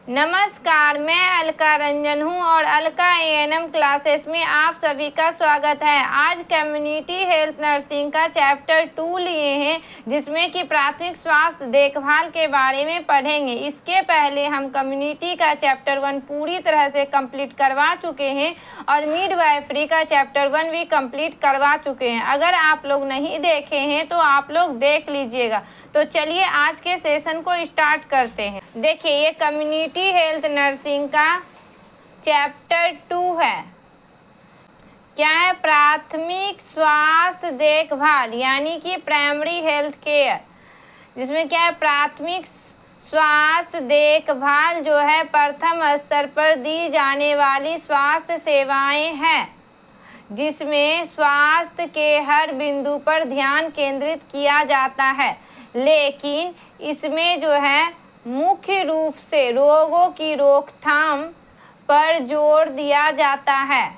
नमस्कार, मैं अलका रंजन हूँ और अलका एएनएम क्लासेस में आप सभी का स्वागत है। आज कम्युनिटी हेल्थ नर्सिंग का चैप्टर 2 लिए हैं, जिसमें कि प्राथमिक स्वास्थ्य देखभाल के बारे में पढ़ेंगे। इसके पहले हम कम्युनिटी का चैप्टर 1 पूरी तरह से कंप्लीट करवा चुके हैं और मिडवाइफरी का चैप्टर 1 भी कंप्लीट करवा चुके हैं। अगर आप लोग नहीं देखे हैं तो आप लोग देख लीजिएगा। तो चलिए आज के सेशन को स्टार्ट करते हैं। देखिए, ये कम्युनिटी हेल्थ नर्सिंग का चैप्टर 2 है। क्या है? प्राथमिक स्वास्थ्य देखभाल, यानी कि प्राइमरी हेल्थ केयर, जिसमें क्या है, प्राथमिक स्वास्थ्य देखभाल जो है प्रथम स्तर पर दी जाने वाली स्वास्थ्य सेवाएं हैं, जिसमें स्वास्थ्य के हर बिंदु पर ध्यान केंद्रित किया जाता है, लेकिन इसमें जो है मुख्य रूप से रोगों की रोकथाम पर जोर दिया जाता है।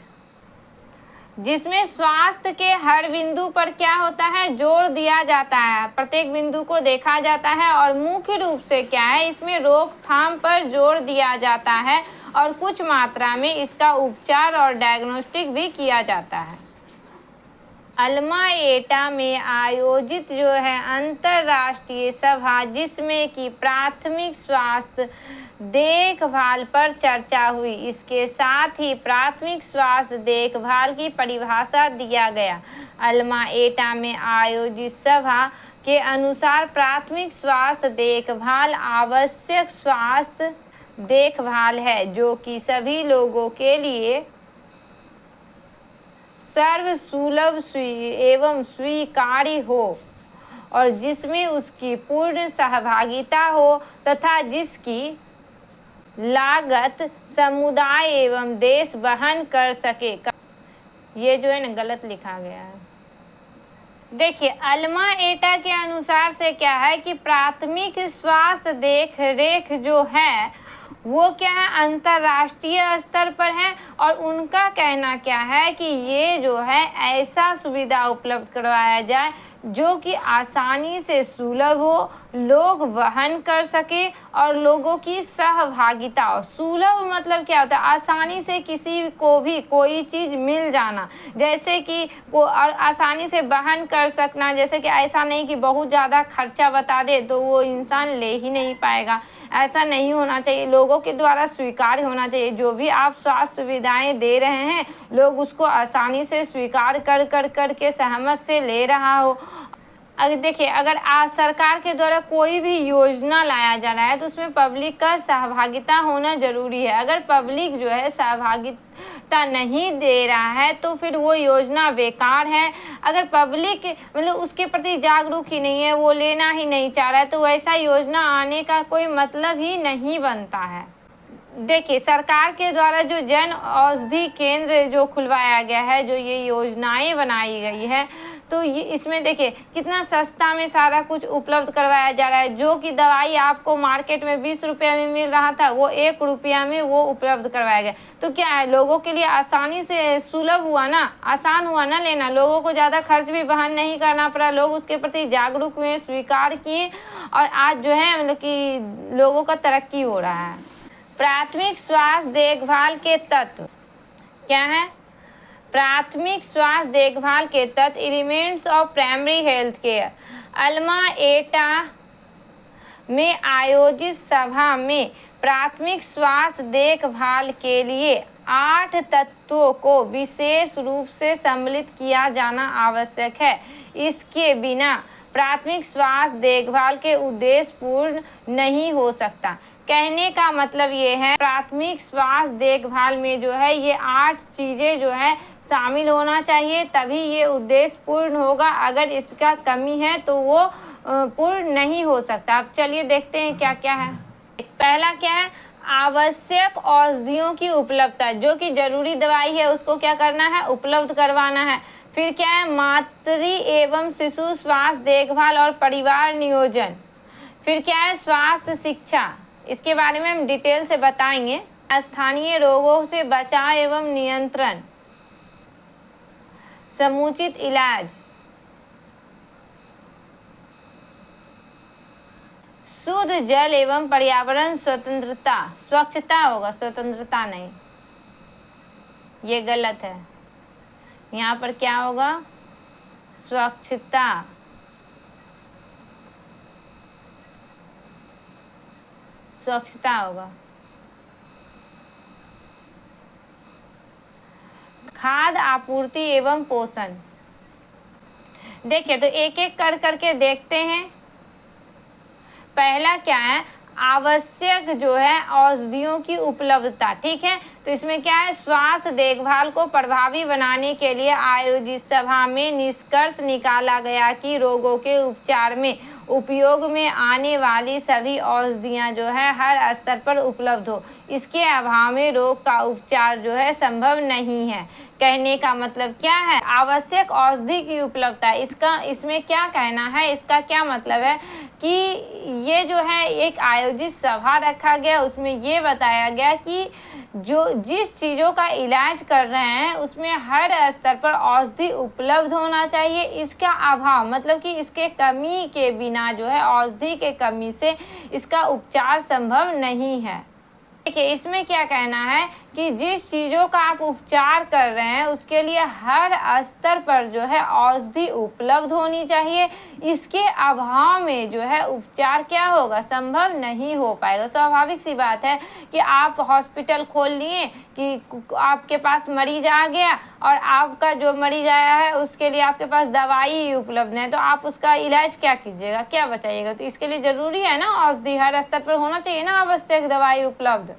जिसमें स्वास्थ्य के हर बिंदु पर क्या होता है? जोर दिया जाता है, प्रत्येक बिंदु को देखा जाता है और मुख्य रूप से क्या है, इसमें रोकथाम पर जोर दिया जाता है और कुछ मात्रा में इसका उपचार और डायग्नोस्टिक भी किया जाता है। अल्मा एटा में आयोजित जो है अंतर्राष्ट्रीय सभा, जिसमें कि प्राथमिक स्वास्थ्य देखभाल पर चर्चा हुई, इसके साथ ही प्राथमिक स्वास्थ्य देखभाल की परिभाषा दिया गया। अल्मा एटा में आयोजित सभा के अनुसार प्राथमिक स्वास्थ्य देखभाल आवश्यक स्वास्थ्य देखभाल है, जो कि सभी लोगों के लिए सर्वसुलभ एवं स्वीकार्य हो और जिसमें उसकी पूर्ण सहभागिता हो तथा जिसकी लागत समुदाय एवं देश वहन कर सके। ये जो है ना, गलत लिखा गया है। देखिए, अल्मा एटा के अनुसार से क्या है कि प्राथमिक स्वास्थ्य देख रेख जो है वो क्या है, अंतर्राष्ट्रीय स्तर पर है और उनका कहना क्या है कि ये जो है ऐसा सुविधा उपलब्ध करवाया जाए जो कि आसानी से सुलभ हो, लोग वहन कर सके और लोगों की सहभागिता हो। सुलभ मतलब क्या होता है? आसानी से किसी को भी कोई चीज़ मिल जाना, जैसे कि वो और आसानी से वहन कर सकना, जैसे कि ऐसा नहीं कि बहुत ज़्यादा खर्चा बता दे तो वो इंसान ले ही नहीं पाएगा। ऐसा नहीं होना चाहिए, लोगों के द्वारा स्वीकार्य होना चाहिए। जो भी आप स्वास्थ्य सुविधाएं दे रहे हैं, लोग उसको आसानी से स्वीकार कर के सहमत से ले रहा हो। अगर देखिए, अगर सरकार के द्वारा कोई भी योजना लाया जा रहा है तो उसमें पब्लिक का सहभागिता होना जरूरी है। अगर पब्लिक जो है सहभागिता नहीं दे रहा है तो फिर वो योजना बेकार है। अगर पब्लिक मतलब उसके प्रति जागरूक ही नहीं है, वो लेना ही नहीं चाह रहा है, तो ऐसा योजना आने का कोई मतलब ही नहीं बनता है। देखिए, सरकार के द्वारा जो जन औषधि केंद्र जो खुलवाया गया है, जो ये योजनाएं बनाई गई है, तो ये इसमें देखिए कितना सस्ता में सारा कुछ उपलब्ध करवाया जा रहा है। जो कि दवाई आपको मार्केट में 20 रुपये में मिल रहा था, वो 1 रुपया में वो उपलब्ध करवाया गया। तो क्या है, लोगों के लिए आसानी से सुलभ हुआ ना, आसान हुआ ना लेना, लोगों को ज़्यादा खर्च भी वहन नहीं करना पड़ा, लोग उसके प्रति जागरूक हुए, स्वीकार किए और आज जो है मतलब कि लोगों का तरक्की हो रहा है। प्राथमिक स्वास्थ्य देखभाल के तत्व क्या है? प्राथमिक स्वास्थ्य देखभाल के तत्व elements of primary health care. Alma Ata में आयोजित सभा में प्राथमिक स्वास्थ्य देखभाल के लिए 8 तत्वों को विशेष रूप से सम्मिलित किया जाना आवश्यक है। इसके बिना प्राथमिक स्वास्थ्य देखभाल के उद्देश्य पूर्ण नहीं हो सकता। कहने का मतलब ये है, प्राथमिक स्वास्थ्य देखभाल में जो है ये 8 चीज़ें जो है शामिल होना चाहिए, तभी ये उद्देश्य पूर्ण होगा। अगर इसका कमी है तो वो पूर्ण नहीं हो सकता। अब चलिए देखते हैं क्या क्या है। पहला क्या है? आवश्यक औषधियों की उपलब्धता, जो कि जरूरी दवाई है उसको क्या करना है? उपलब्ध करवाना है। फिर क्या है? मातृ एवं शिशु स्वास्थ्य देखभाल और परिवार नियोजन। फिर क्या है? स्वास्थ्य शिक्षा, इसके बारे में हम डिटेल से बताएंगे। स्थानीय रोगों से बचाव एवं नियंत्रण, समुचित इलाज, शुद्ध जल एवं पर्यावरण स्वतंत्रता, स्वच्छता होगा, स्वतंत्रता नहीं, ये गलत है। यहाँ पर क्या होगा, स्वच्छता। स्वच्छता होगा। खाद्य आपूर्ति एवं पोषण, देखिए तो एक एक कर करके देखते हैं। पहला क्या है, आवश्यक जो है औषधियों की उपलब्धता, ठीक है। तो इसमें क्या है, स्वास्थ्य देखभाल को प्रभावी बनाने के लिए आयोजित सभा में निष्कर्ष निकाला गया कि रोगों के उपचार में उपयोग में आने वाली सभी औषधियाँ जो है हर स्तर पर उपलब्ध हो, इसके अभाव में रोग का उपचार जो है संभव नहीं है। कहने का मतलब क्या है, आवश्यक औषधि की उपलब्धता, इसमें क्या कहना है, इसका क्या मतलब है कि ये जो है एक आयोजित सभा रखा गया, उसमें ये बताया गया कि जो जिस चीज़ों का इलाज कर रहे हैं उसमें हर स्तर पर औषधि उपलब्ध होना चाहिए। इसका अभाव मतलब कि इसके कमी के बिना जो है, औषधि के कमी से इसका उपचार संभव नहीं है। देखिए इसमें क्या कहना है कि जिस चीज़ों का आप उपचार कर रहे हैं उसके लिए हर स्तर पर जो है औषधि उपलब्ध होनी चाहिए, इसके अभाव में जो है उपचार क्या होगा, संभव नहीं हो पाएगा। स्वाभाविक सी बात है कि आप हॉस्पिटल खोल लिए कि आपके पास मरीज आ गया और आपका जो मरीज आया है उसके लिए आपके पास दवाई ही उपलब्ध है, तो आप उसका इलाज क्या कीजिएगा, क्या बचाइएगा। तो इसके लिए ज़रूरी है ना औषधि हर स्तर पर होना चाहिए ना, आवश्यक दवाई उपलब्ध।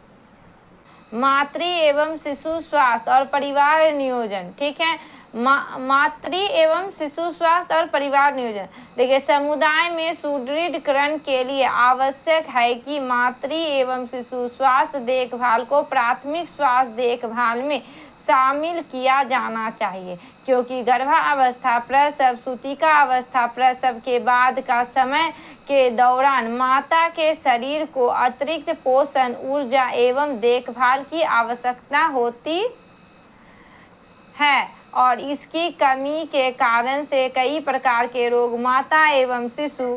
मातृ एवं शिशु स्वास्थ्य और परिवार नियोजन, ठीक है। मातृ एवं शिशु स्वास्थ्य और परिवार नियोजन, देखिए समुदाय में सुदृढ़ीकरण के लिए आवश्यक है कि मातृ एवं शिशु स्वास्थ्य देखभाल को प्राथमिक स्वास्थ्य देखभाल में शामिल किया जाना चाहिए, क्योंकि गर्भावस्था, प्रसव, सूतिका अवस्था, प्रसव के बाद का समय के दौरान माता के शरीर को अतिरिक्त पोषण, ऊर्जा एवं देखभाल की आवश्यकता होती है और इसकी कमी के कारण से कई प्रकार के रोग माता एवं शिशु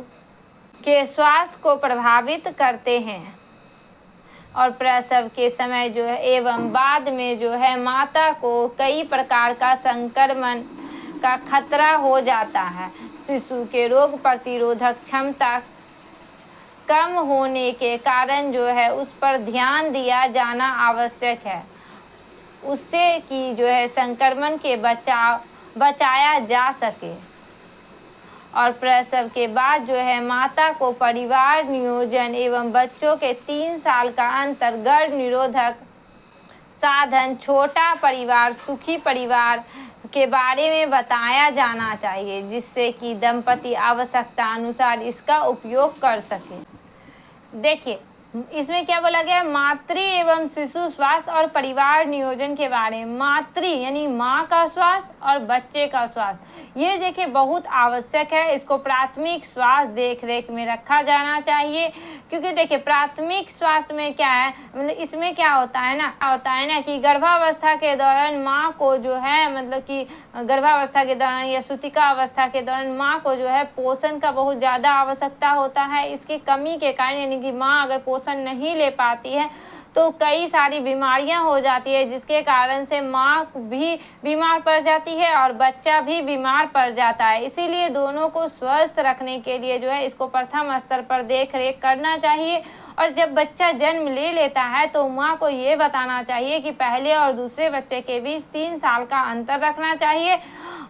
के स्वास्थ्य को प्रभावित करते हैं और प्रसव के समय जो है एवं बाद में जो है माता को कई प्रकार का संक्रमण का खतरा हो जाता है। शिशु के रोग प्रतिरोधक क्षमता कम होने के कारण जो है उस पर ध्यान दिया जाना आवश्यक है, उससे कि जो है संक्रमण के बचाया जा सके। और प्रसव के बाद जो है माता को परिवार नियोजन एवं बच्चों के 3 साल का अंतर, गर्भ निरोधक साधन, छोटा परिवार, सुखी परिवार के बारे में बताया जाना चाहिए, जिससे कि दंपति आवश्यकता अनुसार इसका उपयोग कर सके। देखिए इसमें क्या बोला गया, मातृ एवं शिशु स्वास्थ्य और परिवार नियोजन के बारे में। मातृ यानी माँ का स्वास्थ्य और बच्चे का स्वास्थ्य, ये देखिए बहुत आवश्यक है, इसको प्राथमिक स्वास्थ्य देखरेख में रखा जाना चाहिए। क्योंकि देखिए प्राथमिक स्वास्थ्य में क्या है, मतलब इसमें क्या होता है ना कि गर्भावस्था के दौरान माँ को जो है, मतलब कि गर्भावस्था के दौरान या सूतिका अवस्था के दौरान माँ को जो है पोषण का बहुत ज़्यादा आवश्यकता होता है। इसकी कमी के कारण यानी कि माँ अगर पोषण नहीं ले पाती है तो कई सारी बीमारियां हो जाती है, जिसके कारण से माँ भी बीमार पड़ जाती है और बच्चा भी बीमार पड़ जाता है। इसीलिए दोनों को स्वस्थ रखने के लिए जो है इसको प्रथम स्तर पर देख रेख करना चाहिए। और जब बच्चा जन्म ले लेता है तो माँ को ये बताना चाहिए कि पहले और दूसरे बच्चे के बीच 3 साल का अंतर रखना चाहिए।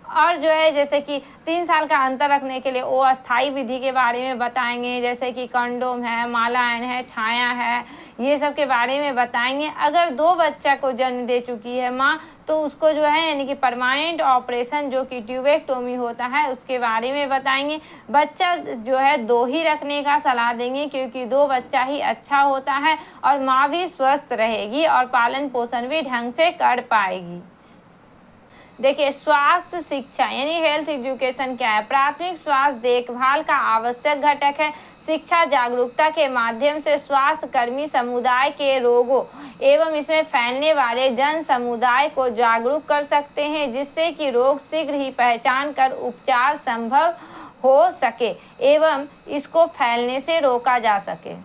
और जो है जैसे कि 3 साल का अंतर रखने के लिए वो अस्थायी विधि के बारे में बताएंगे, जैसे कि कंडोम है, मालायन है, छाया है, ये सब के बारे में बताएंगे। अगर 2 बच्चा को जन्म दे चुकी है माँ तो उसको जो है यानी कि परमानेंट ऑपरेशन जो कि ट्यूबेक्टोमी होता है उसके बारे में बताएंगे। बच्चा जो है 2 ही रखने का सलाह देंगे, क्योंकि 2 बच्चा ही अच्छा होता है और माँ भी स्वस्थ रहेगी और पालन पोषण भी ढंग से कर पाएगी। देखिए स्वास्थ्य शिक्षा यानी हेल्थ एजुकेशन क्या है, प्राथमिक स्वास्थ्य देखभाल का आवश्यक घटक है। शिक्षा जागरूकता के माध्यम से स्वास्थ्य कर्मी समुदाय के रोगों एवं इसमें फैलने वाले जन समुदाय को जागरूक कर सकते हैं, जिससे कि रोग शीघ्र ही पहचान कर उपचार संभव हो सके एवं इसको फैलने से रोका जा सके।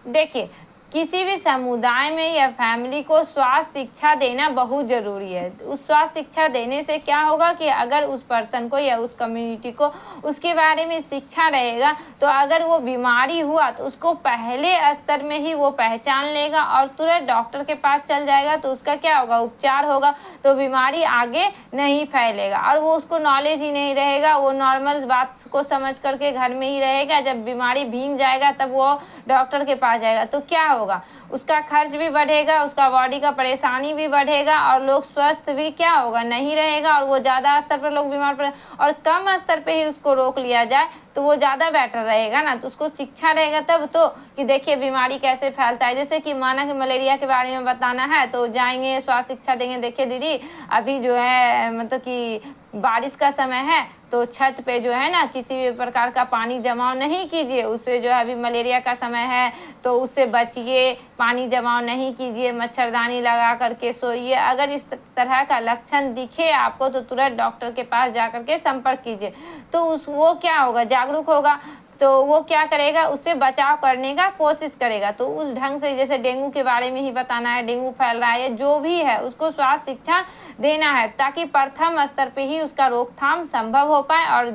देखिए, किसी भी समुदाय में या फैमिली को स्वास्थ्य शिक्षा देना बहुत ज़रूरी है। उस स्वास्थ्य शिक्षा देने से क्या होगा कि अगर उस पर्सन को या उस कम्युनिटी को उसके बारे में शिक्षा रहेगा, तो अगर वो बीमारी हुआ तो उसको पहले स्तर में ही वो पहचान लेगा और तुरंत डॉक्टर के पास चल जाएगा, तो उसका क्या होगा, उपचार होगा, तो बीमारी आगे नहीं फैलेगा। और वो उसको नॉलेज ही नहीं रहेगा, वो नॉर्मल बात को समझ करके घर में ही रहेगा। जब बीमारी भीग जाएगा तब वो डॉक्टर के पास जाएगा, तो क्या होगा, उसका खर्च भी बढ़ेगा, उसका बॉडी का परेशानी भी बढ़ेगा और लोग स्वस्थ भी क्या होगा, नहीं रहेगा। और वो ज़्यादा स्तर पर लोग बीमार पड़े, और कम स्तर पे ही उसको रोक लिया जाए तो वो ज़्यादा बेटर रहेगा ना। तो उसको शिक्षा रहेगा तब तो कि देखिए बीमारी कैसे फैलता है। जैसे कि माना कि मलेरिया के बारे में बताना है तो जाएंगे, स्वास्थ्य शिक्षा देंगे, देखिए दीदी अभी जो है मतलब कि बारिश का समय है तो छत पे जो है ना किसी भी प्रकार का पानी जमाव नहीं कीजिए, उससे जो है अभी मलेरिया का समय है तो उससे बचिए, पानी जमाव नहीं कीजिए, मच्छरदानी लगा करके सोइए। अगर इस तरह का लक्षण दिखे आपको तो तुरंत डॉक्टर के पास जा करके संपर्क कीजिए। तो वो क्या होगा, जागरूक होगा, तो वो क्या करेगा, उससे बचाव करने का कोशिश करेगा। तो उस ढंग से जैसे डेंगू के बारे में ही बताना है, डेंगू फैल रहा है, जो भी है उसको स्वास्थ्य शिक्षा देना है ताकि प्रथम स्तर पे ही उसका रोकथाम संभव हो पाए और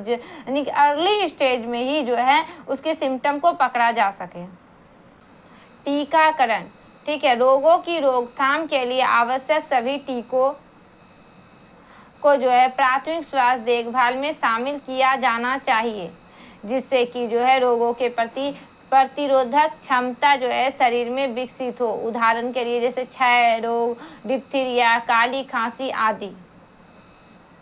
अर्ली स्टेज में ही जो है उसके सिम्टम को पकड़ा जा सके। टीकाकरण, ठीक है, रोगों की रोकथाम के लिए आवश्यक सभी टीकों को जो है प्राथमिक स्वास्थ्य देखभाल में शामिल किया जाना चाहिए, जिससे कि जो है रोगों के प्रति प्रतिरोधक क्षमता जो है शरीर में विकसित हो। उदाहरण के लिए जैसे क्षय रोग, डिप्थीरिया, काली खांसी आदि।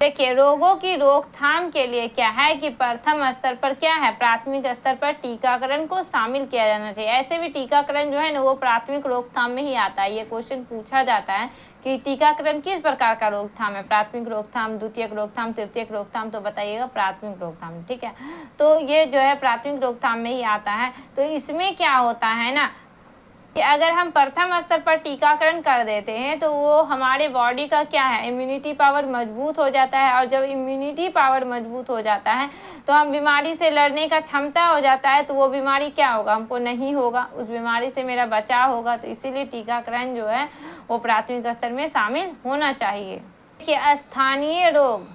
देखिए, रोगों की रोकथाम के लिए क्या है कि प्रथम स्तर पर क्या है, प्राथमिक स्तर पर टीकाकरण को शामिल किया जाना चाहिए। ऐसे भी टीकाकरण जो है ना वो प्राथमिक रोकथाम में ही आता है। ये क्वेश्चन पूछा जाता है कि टीकाकरण किस प्रकार का रोकथाम है, प्राथमिक रोकथाम, द्वितीयक रोकथाम, तृतीयक रोकथाम, तो बताइएगा प्राथमिक रोकथाम, ठीक है। तो ये जो है प्राथमिक रोकथाम में ही आता है। तो इसमें क्या होता है ना कि अगर हम प्रथम स्तर पर टीकाकरण कर देते हैं तो वो हमारे बॉडी का क्या है, इम्यूनिटी पावर मजबूत हो जाता है। और जब इम्यूनिटी पावर मजबूत हो जाता है तो हम बीमारी से लड़ने का क्षमता हो जाता है, तो वो बीमारी क्या होगा, हमको नहीं होगा, उस बीमारी से मेरा बचाव होगा। तो इसीलिए टीकाकरण जो है वो प्राथमिक स्तर में शामिल होना चाहिए। देखिए, स्थानीय रोग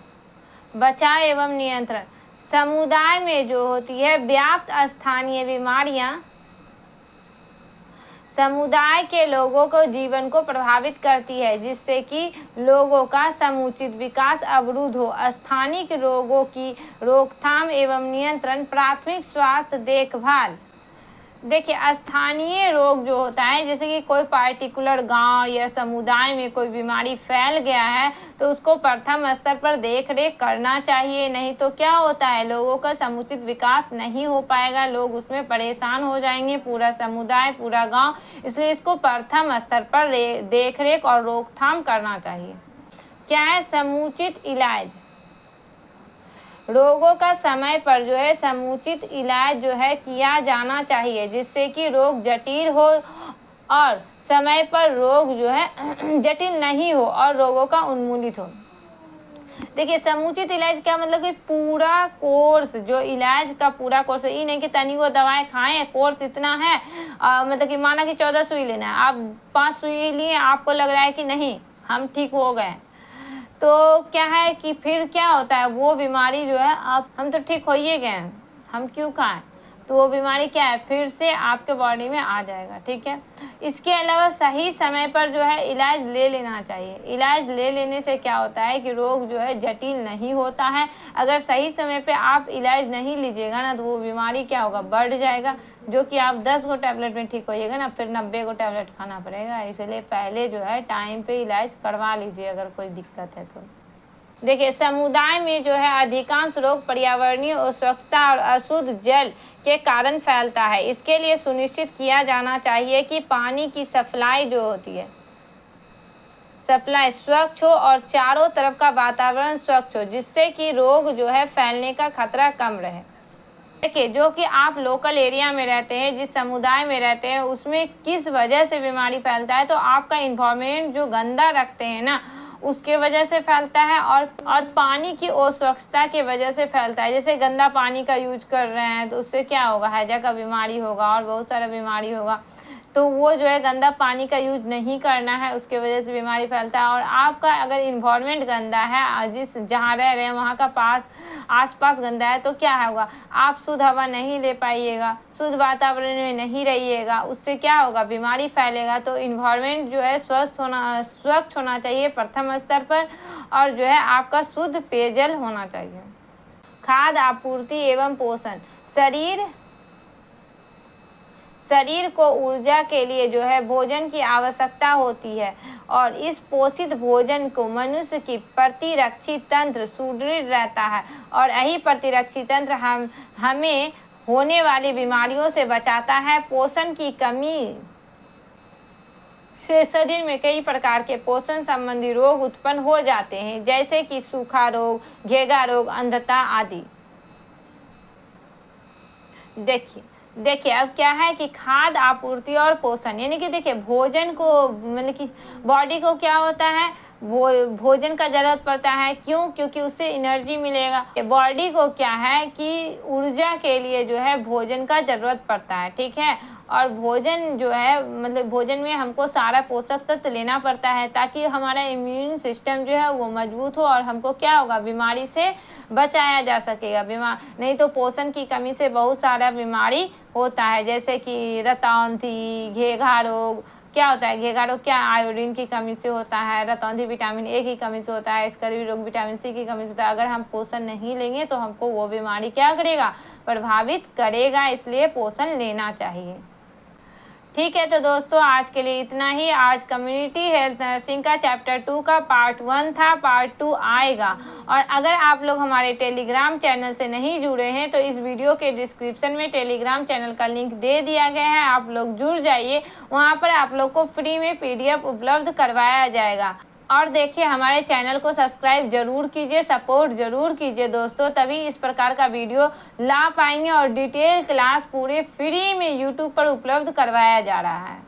बचाव एवं नियंत्रण, समुदाय में जो होती है व्याप्त स्थानीय बीमारियां समुदाय के लोगों को जीवन को प्रभावित करती है, जिससे कि लोगों का समुचित विकास अवरुद्ध हो। स्थानिक रोगों की रोकथाम एवं नियंत्रण, प्राथमिक स्वास्थ्य देखभाल। देखिए, स्थानीय रोग जो होता है जैसे कि कोई पार्टिकुलर गांव या समुदाय में कोई बीमारी फैल गया है तो उसको प्रथम स्तर पर देख रेख करना चाहिए। नहीं तो क्या होता है, लोगों का समुचित विकास नहीं हो पाएगा, लोग उसमें परेशान हो जाएंगे, पूरा समुदाय, पूरा गांव। इसलिए इसको प्रथम स्तर पर देख रेख और रोकथाम करना चाहिए। क्या है, समुचित इलाज, रोगों का समय पर जो है समुचित इलाज जो है किया जाना चाहिए, जिससे कि रोग जटिल हो और समय पर रोग जो है जटिल नहीं हो और रोगों का उन्मूलित हो। देखिए, समुचित इलाज क्या मतलब कि पूरा कोर्स, जो इलाज का पूरा कोर्स है, ये नहीं कि तनी वो दवाएं खाएं, कोर्स इतना है, मतलब कि माना कि 14 सुई लेना है, आप 5 सुई लिए, आपको लग रहा है कि नहीं हम ठीक हो गए, तो क्या है कि फिर क्या होता है, वो बीमारी जो है अब हम तो ठीक हो ही गए, हम क्यों खाएं, तो वो बीमारी क्या है फिर से आपके बॉडी में आ जाएगा, ठीक है। इसके अलावा सही समय पर जो है इलाज ले लेना चाहिए। इलाज ले लेने से क्या होता है कि रोग जो है जटिल नहीं होता है। अगर सही समय पे आप इलाज नहीं लीजिएगा ना तो वो बीमारी क्या होगा, बढ़ जाएगा, जो कि आप 10 गो टैबलेट में ठीक होइएगा ना, फिर 90 गो टैबलेट खाना पड़ेगा। इसलिए पहले जो है टाइम पे इलाज करवा लीजिए अगर कोई दिक्कत है तो। देखिए, समुदाय में जो है अधिकांश रोग पर्यावरणीय अस्वच्छता और अशुद्ध जल के कारण फैलता है। इसके लिए सुनिश्चित किया जाना चाहिए कि पानी की सप्लाई जो होती है, सप्लाई स्वच्छ हो और चारों तरफ का वातावरण स्वच्छ हो, जिससे कि रोग जो है फैलने का खतरा कम रहे। देखिए, जो कि आप लोकल एरिया में रहते हैं, जिस समुदाय में रहते हैं, उसमें किस वजह से बीमारी फैलता है, तो आपका इन्वायरमेंट जो गंदा रखते हैं ना, उसके वजह से फैलता है, और पानी की अस्वच्छता की वजह से फैलता है। जैसे गंदा पानी का यूज कर रहे हैं तो उससे क्या होगा, हैजा का बीमारी होगा और बहुत सारा बीमारी होगा। तो वो जो है गंदा पानी का यूज नहीं करना है, उसके वजह से बीमारी फैलता है। और आपका अगर इन्वायरमेंट गंदा है, जिस जहाँ रह रहे हैं वहाँ का आसपास गंदा है, तो क्या होगा, आप शुद्ध हवा नहीं ले पाइएगा, शुद्ध वातावरण में नहीं रहिएगा, उससे क्या होगा, बीमारी फैलेगा। तो इन्वायरमेंट जो है स्वच्छ होना चाहिए प्रथम स्तर पर, और जो है आपका शुद्ध पेयजल होना चाहिए। खाद्य आपूर्ति एवं पोषण। शरीर को ऊर्जा के लिए जो है भोजन की आवश्यकता होती है, और इस पोषित भोजन को मनुष्य की प्रतिरक्षी तंत्र सुदृढ़ रहता है, और यही प्रतिरक्षी तंत्र हमें होने वाली बीमारियों से बचाता है। पोषण की कमी से शरीर में कई प्रकार के पोषण संबंधी रोग उत्पन्न हो जाते हैं, जैसे कि सूखा रोग, घेगा रोग, अंधता आदि। देखिए अब क्या है कि खाद्य आपूर्ति और पोषण, यानी कि देखिए भोजन को, मतलब कि बॉडी को क्या होता है, भोजन का जरूरत पड़ता है। क्यों? क्योंकि उससे एनर्जी मिलेगा। बॉडी को क्या है कि ऊर्जा के लिए जो है भोजन का जरूरत पड़ता है, ठीक है। और भोजन जो है, मतलब भोजन में हमको सारा पोषक तत्व लेना पड़ता है, ताकि हमारा इम्यून सिस्टम जो है वो मजबूत हो, और हमको क्या होगा, बीमारी से बचाया जा सकेगा। नहीं तो पोषण की कमी से बहुत सारा बीमारी होता है, जैसे कि रतौंधी, घेघा रोग। क्या होता है घेघा रोग? क्या आयोडीन की कमी से होता है। रतौंधी विटामिन ए की कमी से होता है। स्कर्वी रोग विटामिन सी की कमी से होता है। अगर हम पोषण नहीं लेंगे तो हमको वो बीमारी क्या करेगा, प्रभावित करेगा, इसलिए पोषण लेना चाहिए। ठीक है, तो दोस्तों आज के लिए इतना ही। आज कम्युनिटी हेल्थ नर्सिंग का चैप्टर 2 का पार्ट 1 था, पार्ट 2 आएगा। और अगर आप लोग हमारे टेलीग्राम चैनल से नहीं जुड़े हैं तो इस वीडियो के डिस्क्रिप्शन में टेलीग्राम चैनल का लिंक दे दिया गया है, आप लोग जुड़ जाइए। वहाँ पर आप लोग को फ्री में PDF उपलब्ध करवाया जाएगा। और देखिए हमारे चैनल को सब्सक्राइब जरूर कीजिए, सपोर्ट जरूर कीजिए दोस्तों, तभी इस प्रकार का वीडियो ला पाएंगे। और डिटेल क्लास पूरे फ्री में YouTube पर उपलब्ध करवाया जा रहा है।